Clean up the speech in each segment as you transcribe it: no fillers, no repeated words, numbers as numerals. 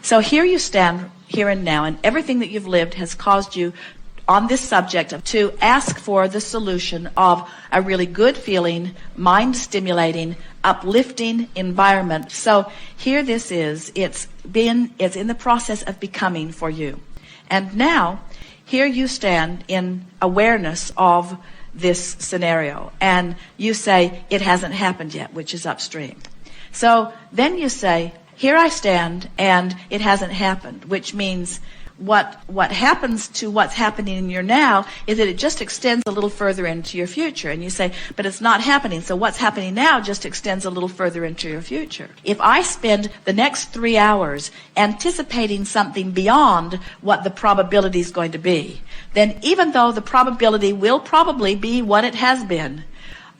So here you stand, here and now, and everything that you've lived has caused you on this subject to ask for the solution of a really good feeling, mind-stimulating, uplifting environment. So here this is. It's in the process of becoming for you. And now, here you stand in awareness of this scenario. And you say, it hasn't happened yet, which is upstream. So then you say, here I stand and it hasn't happened, which means what happens to what's happening in your now is that it just extends a little further into your future. And you say, but it's not happening. So what's happening now just extends a little further into your future. If I spend the next 3 hours anticipating something beyond what the probability is going to be, then even though the probability will probably be what it has been,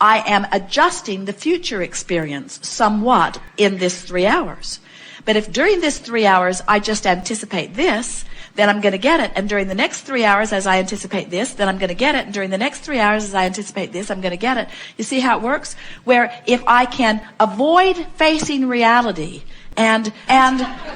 I am adjusting the future experience somewhat in this 3 hours. But if during this 3 hours I just anticipate this, then I'm going to get it. And during the next 3 hours as I anticipate this, then I'm going to get it. And during the next 3 hours as I anticipate this, I'm going to get it. You see how it works? Where if I can avoid facing reality and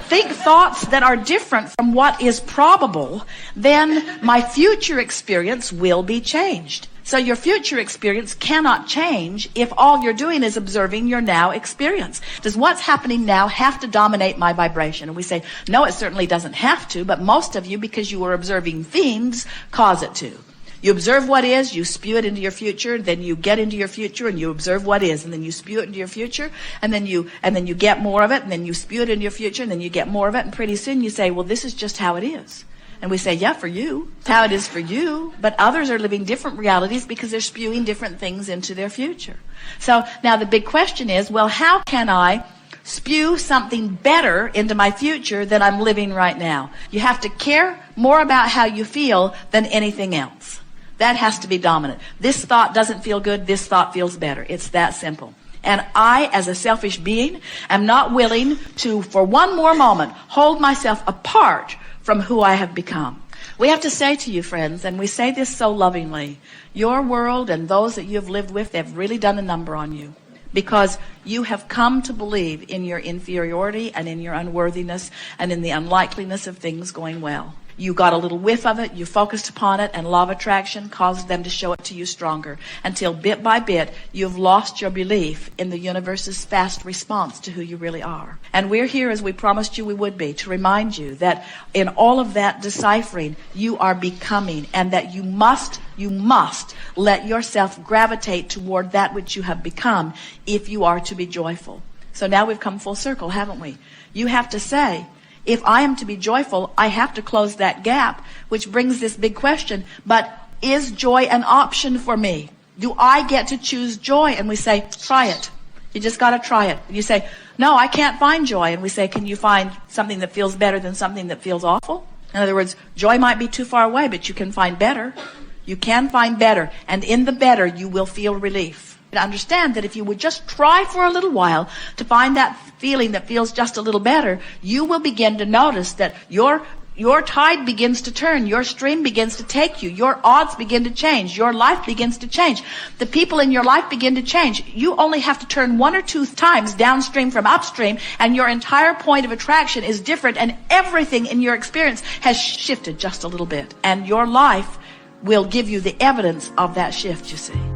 think thoughts that are different from what is probable, then my future experience will be changed. So your future experience cannot change if all you're doing is observing your now experience. Does what's happening now have to dominate my vibration? And we say, no, it certainly doesn't have to, but most of you, because you are observing things, cause it to. You observe what is, you spew it into your future, then you get into your future and you observe what is, and then you spew it into your future, and then you get more of it, and then you spew it into your future, and then you get more of it, and pretty soon you say, well, this is just how it is. And we say, yeah, for you. It's how it is for you. But others are living different realities because they're spewing different things into their future. So now the big question is, well, how can I spew something better into my future than I'm living right now? You have to care more about how you feel than anything else. That has to be dominant. This thought doesn't feel good. This thought feels better. It's that simple. And I, as a selfish being, am not willing to, for one more moment, hold myself apart from who I have become. We have to say to you, friends, and we say this so lovingly, your world and those that you have lived with, they've really done a number on you. Because you have come to believe in your inferiority and in your unworthiness and in the unlikeliness of things going well. You got a little whiff of it, you focused upon it, and law of attraction caused them to show it to you stronger, until bit by bit you've lost your belief in the universe's fast response to who you really are. And we're here, as we promised you we would be, to remind you that in all of that deciphering, you are becoming, and that you must let yourself gravitate toward that which you have become if you are to be joyful. So now we've come full circle, haven't we? You have to say, if I am to be joyful, I have to close that gap, which brings this big question, but is joy an option for me? Do I get to choose joy? And we say, try it. You just got to try it. And you say, no, I can't find joy. And we say, can you find something that feels better than something that feels awful? In other words, joy might be too far away, but you can find better. You can find better. And in the better, you will feel relief. Understand that if you would just try for a little while to find that feeling that feels just a little better, you will begin to notice that your tide begins to turn, your stream begins to take you, your odds begin to change, your life begins to change. The people in your life begin to change. You only have to turn 1 or 2 times downstream from upstream, and your entire point of attraction is different, and everything in your experience has shifted just a little bit. And your life will give you the evidence of that shift, you see.